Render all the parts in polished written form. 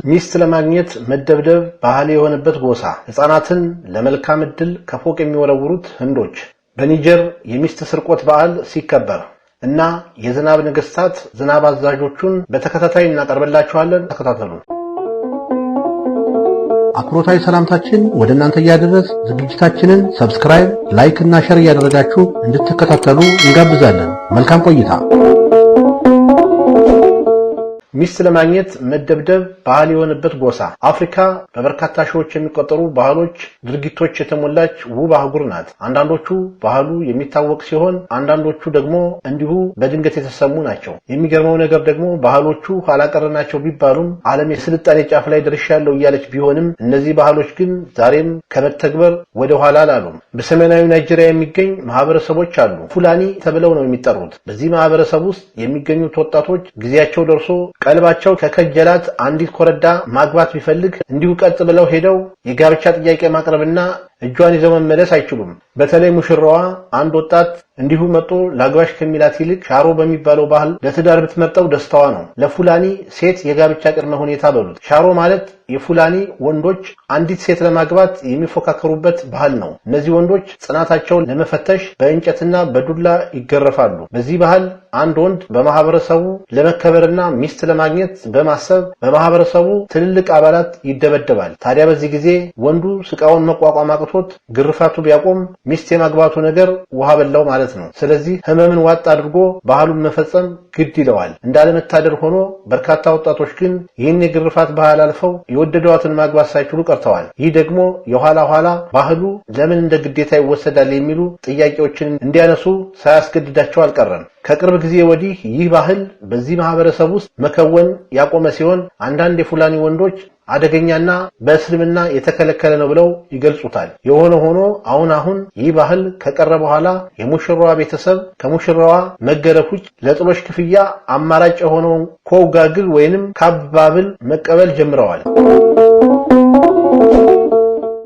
ሚስት ለማግኘት መደብደብ ባህል የሆነበት ጎሳ፣ ሕፃናትን ለመልካም ዕድል ከፎቅ የሚወረውሩት ህንዶች፣ በኒጀር የሚስት ስርቆት በዓል ሲከበር እና የዝናብ ነገስታት ዝናብ አዛዦቹን በተከታታይ እናቀርብላችኋለን። ተከታተሉ። አክብሮታዊ ሰላምታችን ወደ እናንተ ያደረስ ዝግጅታችንን ሰብስክራይብ፣ ላይክ እና ሼር ያደረጋችሁ እንድትከታተሉ እንጋብዛለን። መልካም ቆይታ። ሚስት ለማግኘት መደብደብ ባህል የሆነበት ጎሳ። አፍሪካ በበርካታ ሺዎች የሚቆጠሩ ባህሎች፣ ድርጊቶች የተሞላች ውብ አህጉር ናት። አንዳንዶቹ ባህሉ የሚታወቅ ሲሆን፣ አንዳንዶቹ ደግሞ እንዲሁ በድንገት የተሰሙ ናቸው። የሚገርመው ነገር ደግሞ ባህሎቹ ኋላቀር ናቸው ቢባሉም ዓለም የስልጣኔ ጫፍ ላይ ደርሻለሁ እያለች ቢሆንም እነዚህ ባህሎች ግን ዛሬም ከመተግበር ወደ ኋላ አላሉም። በሰሜናዊ ናይጄሪያ የሚገኝ ማህበረሰቦች አሉ። ፉላኒ ተብለው ነው የሚጠሩት። በዚህ ማህበረሰብ ውስጥ የሚገኙት ወጣቶች ጊዜያቸው ደርሶ ቀልባቸው ከከጀላት አንዲት ኮረዳ ማግባት ቢፈልግ እንዲሁ ቀጥ ብለው ሄደው የጋብቻ ጥያቄ ማቅረብና እጇን ይዘው መመለስ አይችሉም። በተለይ ሙሽራዋ አንድ ወጣት እንዲሁ መጥቶ ላግባሽ ከሚላት ይልቅ ሻሮ በሚባለው ባህል ለትዳር ብትመርጠው ደስታዋ ነው። ለፉላኒ ሴት የጋብቻ ቅድመ ሁኔታ በሉት። ሻሮ ማለት የፉላኒ ወንዶች አንዲት ሴት ለማግባት የሚፎካከሩበት ባህል ነው። እነዚህ ወንዶች ጽናታቸውን ለመፈተሽ በእንጨትና በዱላ ይገረፋሉ። በዚህ ባህል አንድ ወንድ በማህበረሰቡ ለመከበርና ሚስት ለማግኘት በማሰብ በማህበረሰቡ ትልልቅ አባላት ይደበደባል። ታዲያ በዚህ ጊዜ ወንዱ ስቃውን መቋቋም አቅቶት ግርፋቱ ቢያቆም ሚስት የማግባቱ ነገር ውሃ በላው ማለት ነው። ስለዚህ ህመምን ዋጥ አድርጎ ባህሉን መፈጸም ግድ ይለዋል። እንዳለመታደር ሆኖ በርካታ ወጣቶች ግን ይህን የግርፋት ባህል አልፈው የወደዷትን ማግባት ሳይችሉ ቀርተዋል። ይህ ደግሞ የኋላ ኋላ ባህሉ ለምን እንደ ግዴታ ይወሰዳል የሚሉ ጥያቄዎችን እንዲያነሱ ሳያስገድዳቸው አልቀረም። ከቅርብ ጊዜ ወዲህ ይህ ባህል በዚህ ማህበረሰብ ውስጥ መከወን ያቆመ ሲሆን አንዳንድ የፉላኒ ወንዶች አደገኛና በእስልምና የተከለከለ ነው ብለው ይገልጹታል። የሆነ ሆኖ አሁን ይህ ባህል ከቀረ በኋላ የሙሽራዋ ቤተሰብ ከሙሽራዋ መገረፍ ውጭ ለጥሎሽ ክፍያ አማራጭ የሆነውን ኮውጋግል ወይንም ካባብል መቀበል ጀምረዋል።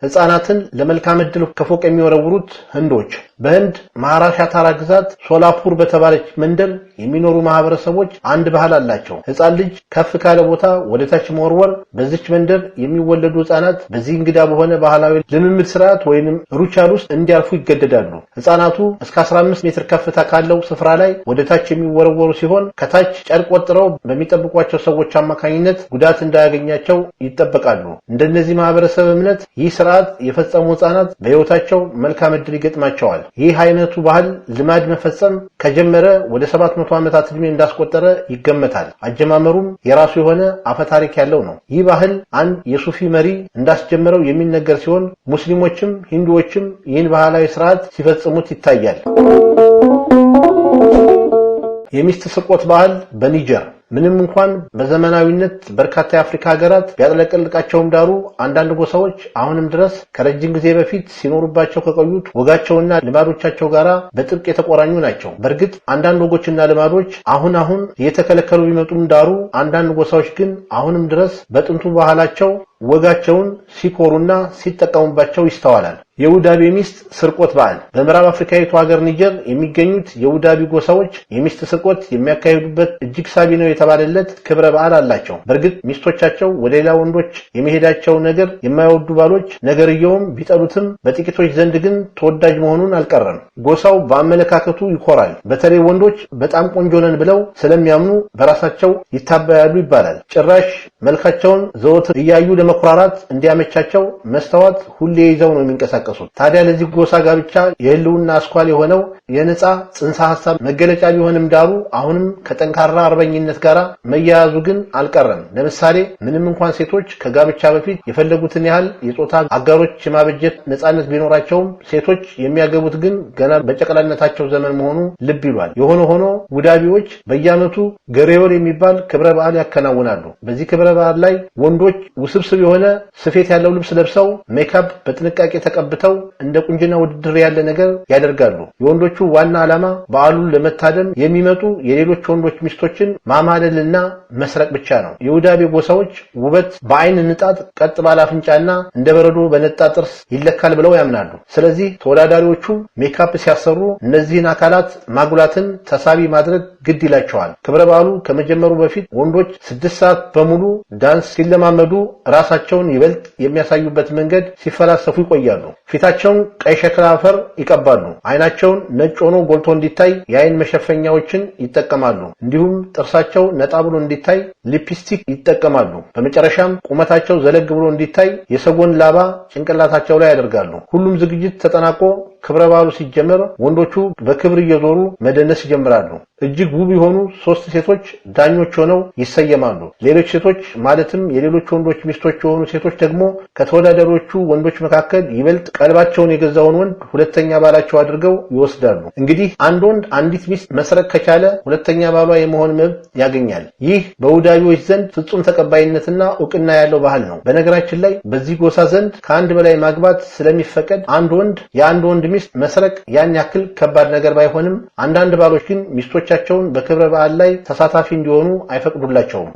ሕፃናትን ለመልካም ዕድል ከፎቅ የሚወረውሩት ህንዶች። በህንድ ማሃራሻታራ ግዛት ሶላፑር በተባለች መንደር የሚኖሩ ማህበረሰቦች አንድ ባህል አላቸው። ሕፃን ልጅ ከፍ ካለ ቦታ ወደ ታች መወርወር። በዚች መንደር የሚወለዱ ሕፃናት በዚህ እንግዳ በሆነ ባህላዊ ልምምድ ስርዓት ወይንም ሩቻል ውስጥ እንዲያልፉ ይገደዳሉ። ሕፃናቱ እስከ 15 ሜትር ከፍታ ካለው ስፍራ ላይ ወደ ታች የሚወረወሩ ሲሆን ከታች ጨርቅ ወጥረው በሚጠብቋቸው ሰዎች አማካኝነት ጉዳት እንዳያገኛቸው ይጠበቃሉ። እንደነዚህ ማህበረሰብ እምነት ይህ ስርዓት የፈጸሙ ሕፃናት በሕይወታቸው መልካም ዕድል ይገጥማቸዋል። ይህ አይነቱ ባህል ልማድ መፈጸም ከጀመረ ወደ 700 ዓመታት ዕድሜ እንዳስቆጠረ ይገመታል። አጀማመሩም የራሱ የሆነ አፈታሪክ ያለው ነው። ይህ ባህል አንድ የሱፊ መሪ እንዳስጀመረው የሚነገር ሲሆን ሙስሊሞችም ሂንዱዎችም ይህን ባህላዊ ስርዓት ሲፈጽሙት ይታያል። የሚስት ስርቆት ባህል በኒጀር። ምንም እንኳን በዘመናዊነት በርካታ የአፍሪካ ሀገራት ቢያጥለቀልቃቸውም ዳሩ አንዳንድ ጎሳዎች አሁንም ድረስ ከረጅም ጊዜ በፊት ሲኖሩባቸው ከቆዩት ወጋቸውና ልማዶቻቸው ጋር በጥብቅ የተቆራኙ ናቸው። በእርግጥ አንዳንድ ወጎችና ልማዶች አሁን እየተከለከሉ ቢመጡም ዳሩ አንዳንድ ጎሳዎች ግን አሁንም ድረስ በጥንቱ ባህላቸው ወጋቸውን ሲኮሩና ሲጠቀሙባቸው ይስተዋላል። የውዳቢ ሚስት ስርቆት በዓል። በምዕራብ አፍሪካዊቱ ሀገር ኒጀር የሚገኙት የውዳቢ ጎሳዎች የሚስት ስርቆት የሚያካሂዱበት እጅግ ሳቢ ነው የተባለለት ክብረ በዓል አላቸው። በእርግጥ ሚስቶቻቸው ወደ ሌላ ወንዶች የሚሄዳቸው ነገር የማይወዱ ባሎች ነገርየውም ቢጠሉትም በጥቂቶች ዘንድ ግን ተወዳጅ መሆኑን አልቀረም። ጎሳው በአመለካከቱ ይኮራል። በተለይ ወንዶች በጣም ቆንጆ ነን ብለው ስለሚያምኑ በራሳቸው ይታበያሉ ይባላል። ጭራሽ መልካቸውን ዘወትር እያዩ ለመኩራራት እንዲያመቻቸው መስተዋት ሁሌ ይዘው ነው የሚንቀሳቀሱት። ታዲያ ለዚህ ጎሳ ጋብቻ የህልውና አስኳል የሆነው የነጻ ጽንሰ ሐሳብ መገለጫ ቢሆንም ዳሩ አሁንም ከጠንካራ አርበኝነት ጋር መያያዙ ግን አልቀረም። ለምሳሌ ምንም እንኳን ሴቶች ከጋብቻ በፊት የፈለጉትን ያህል የጾታ አጋሮች የማበጀት ነጻነት ቢኖራቸውም ሴቶች የሚያገቡት ግን ገና በጨቅላነታቸው ዘመን መሆኑ ልብ ይሏል። የሆነ ሆኖ ውዳቢዎች በየዓመቱ ገሬወር የሚባል ክብረ በዓል ያከናውናሉ። በዚህ ክብረ በዓል ላይ ወንዶች ውስብስብ ውስብስብ የሆነ ስፌት ያለው ልብስ ለብሰው ሜካፕ በጥንቃቄ ተቀብተው እንደ ቁንጅና ውድድር ያለ ነገር ያደርጋሉ። የወንዶቹ ዋና ዓላማ በዓሉን ለመታደም የሚመጡ የሌሎች ወንዶች ሚስቶችን ማማለልና መስረቅ ብቻ ነው። የውዳቤ ጎሳዎች ውበት በአይን ንጣት፣ ቀጥ ባለ አፍንጫና እንደ በረዶ በነጣ ጥርስ ይለካል ብለው ያምናሉ። ስለዚህ ተወዳዳሪዎቹ ሜካፕ ሲያሰሩ እነዚህን አካላት ማጉላትን ተሳቢ ማድረግ ግድ ይላቸዋል። ክብረ በዓሉ ከመጀመሩ በፊት ወንዶች 6 ሰዓት በሙሉ ዳንስ ሲለማመዱ ራሳቸውን ይበልጥ የሚያሳዩበት መንገድ ሲፈላሰፉ ይቆያሉ። ፊታቸውን ቀይ ሸክላ አፈር ይቀባሉ። አይናቸውን ነጭ ሆኖ ጎልቶ እንዲታይ የአይን መሸፈኛዎችን ይጠቀማሉ። እንዲሁም ጥርሳቸው ነጣ ብሎ እንዲታይ ሊፕስቲክ ይጠቀማሉ። በመጨረሻም ቁመታቸው ዘለግ ብሎ እንዲታይ የሰጎን ላባ ጭንቅላታቸው ላይ ያደርጋሉ። ሁሉም ዝግጅት ተጠናቆ ክብረ በዓሉ ሲጀመር ወንዶቹ በክብር እየዞሩ መደነስ ይጀምራሉ። እጅግ ውብ የሆኑ 3 ሴቶች ዳኞች ሆነው ይሰየማሉ። ሌሎች ሴቶች ማለትም የሌሎች ወንዶች ሚስቶች የሆኑ ሴቶች ደግሞ ከተወዳዳሪዎቹ ወንዶች መካከል ይበልጥ ቀልባቸውን የገዛውን ወንድ ሁለተኛ ባላቸው አድርገው ይወስዳሉ። እንግዲህ አንድ ወንድ አንዲት ሚስት መስረቅ ከቻለ ሁለተኛ ባሏ የመሆን መብት ያገኛል። ይህ በውዳቢዎች ዘንድ ፍጹም ተቀባይነትና ዕውቅና ያለው ባህል ነው። በነገራችን ላይ በዚህ ጎሳ ዘንድ ከአንድ በላይ ማግባት ስለሚፈቀድ አንድ ወንድ የአንድ ወንድ ሚስት መስረቅ ያን ያክል ከባድ ነገር ባይሆንም አንዳንድ ባሎች ግን ሚስቶቻቸውን በክብረ በዓል ላይ ተሳታፊ እንዲሆኑ አይፈቅዱላቸውም።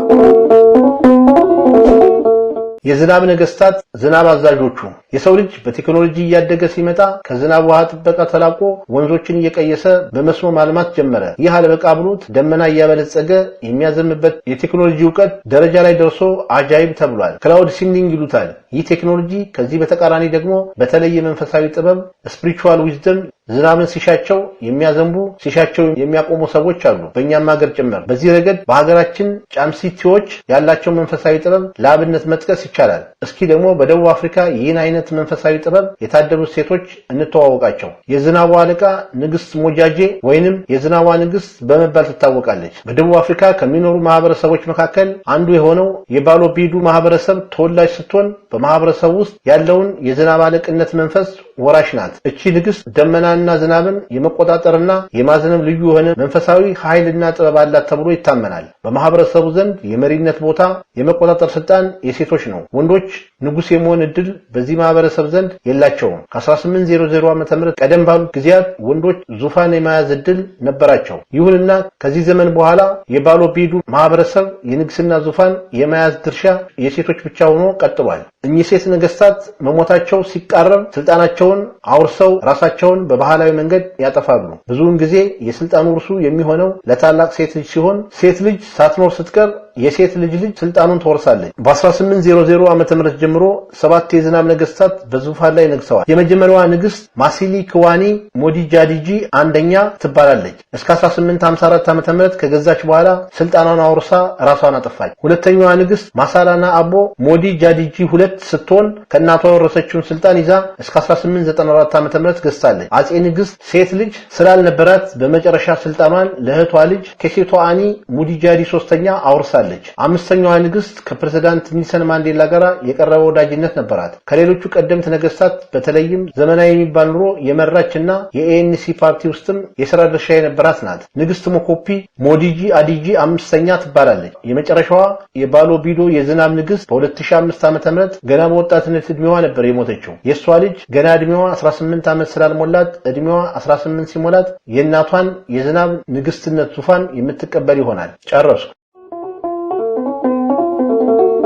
የዝናብ ነገስታት ዝናብ አዛዦቹ የሰው ልጅ በቴክኖሎጂ እያደገ ሲመጣ ከዝናብ ውሃ ጥበቃ ተላቆ ወንዞችን እየቀየሰ በመስኖ ማልማት ጀመረ። ይህ አለበቃ ብሎት ደመና እያበለጸገ የሚያዘምበት የቴክኖሎጂ ዕውቀት ደረጃ ላይ ደርሶ አጃይብ ተብሏል። ክላውድ ሲምኒንግ ይሉታል። ይህ ቴክኖሎጂ ከዚህ በተቃራኒ ደግሞ በተለየ መንፈሳዊ ጥበብ ስፒሪቹዋል ዊዝደም ዝናብን ሲሻቸው የሚያዘንቡ ሲሻቸው የሚያቆሙ ሰዎች አሉ፣ በእኛም ሀገር ጭምር። በዚህ ረገድ በሀገራችን ጫምሲቲዎች ያላቸው መንፈሳዊ ጥበብ ለአብነት መጥቀስ ይቻላል። እስኪ ደግሞ በደቡብ አፍሪካ ይህን አይነት መንፈሳዊ ጥበብ የታደሉት ሴቶች እንተዋወቃቸው። የዝናቧ አለቃ ንግስት ሞጃጄ ወይንም የዝናቧ ንግስት በመባል ትታወቃለች። በደቡብ አፍሪካ ከሚኖሩ ማህበረሰቦች መካከል አንዱ የሆነው የባሎ ቢዱ ማህበረሰብ ተወላጅ ስትሆን በማህበረሰቡ ውስጥ ያለውን የዝናብ አለቅነት መንፈስ ወራሽ ናት። እቺ ንግስት ደመናና ዝናብን የመቆጣጠርና የማዝነብ ልዩ የሆነ መንፈሳዊ ኃይልና ጥበብ አላት ተብሎ ይታመናል። በማህበረሰቡ ዘንድ የመሪነት ቦታ የመቆጣጠር ስልጣን የሴቶች ነው። ወንዶች ንጉስ የመሆን እድል በዚህ ማህበረሰብ ዘንድ የላቸውም። ከ1800 ዓ.ም ቀደም ባሉት ጊዜያት ወንዶች ዙፋን የመያዝ እድል ነበራቸው። ይሁንና ከዚህ ዘመን በኋላ የባሎ ቢዱ ማህበረሰብ የንግስና ዙፋን የመያዝ ድርሻ የሴቶች ብቻ ሆኖ ቀጥሏል። እኚህ ሴት ነገስታት መሞታቸው ሲቃረብ ስልጣናቸውን አውርሰው ራሳቸውን በባህላዊ መንገድ ያጠፋሉ። ብዙውን ጊዜ የስልጣኑ ውርሱ የሚሆነው ለታላቅ ሴት ልጅ ሲሆን ሴት ልጅ ሳትኖር ስትቀር የሴት ልጅ ስልጣኑን ትወርሳለች። በ1800 ዓ.ም ጀምሮ 7 የዝናብ ነገስታት በዙፋን ላይ ነግሰዋል። የመጀመሪያዋ ንግስት ማሲሊ ክዋኒ ሞዲጃዲጂ አንደኛ ትባላለች። እስከ 1854 ዓ.ም ከገዛች በኋላ ስልጣኗን አውርሳ ራሷን አጠፋች። ሁለተኛዋ ንግስት ማሳላና አቦ ሞዲጃዲጂ 2 ስትሆን ከእናቷ የወረሰችውን ስልጣን ይዛ እስከ 1894 ዓ.ም ገዝታለች። አጼ ንግስት ሴት ልጅ ስላልነበራት በመጨረሻ ስልጣኗን ለእህቷ ልጅ ከሴቷ አኒ ሙዲጃዲ 3ኛ አውርሳለች። አምስተኛዋ ንግስት ከፕሬዝዳንት ኔልሰን ማንዴላ ጋር የቀረበ ወዳጅነት ነበራት። ከሌሎቹ ቀደምት ነገስታት በተለይም ዘመናዊ የሚባል ኑሮ የመራችና የኤንሲ ፓርቲ ውስጥም የሥራ ድርሻ የነበራት ናት። ንግስት ሞኮፒ ሞዲጂ አዲጂ 5ኛ ትባላለች። የመጨረሻዋ የባሎ ቢዶ የዝናብ ንግስት በ2005 ዓ.ም ገና በወጣትነት እድሜዋ ነበር የሞተችው። የሷ ልጅ ገና እድሜዋ 18 ዓመት ስላልሞላት እድሜዋ 18 ሲሞላት የእናቷን የዝናብ ንግስትነት ዙፋን የምትቀበል ይሆናል። ጨረስኩ።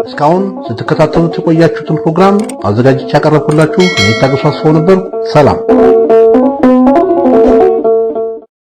እስካሁን ስትከታተሉት የቆያችሁትን ፕሮግራም አዘጋጅቼ ያቀረብኩላችሁ እኔ ታገሱ አስፋው ነበር። ሰላም።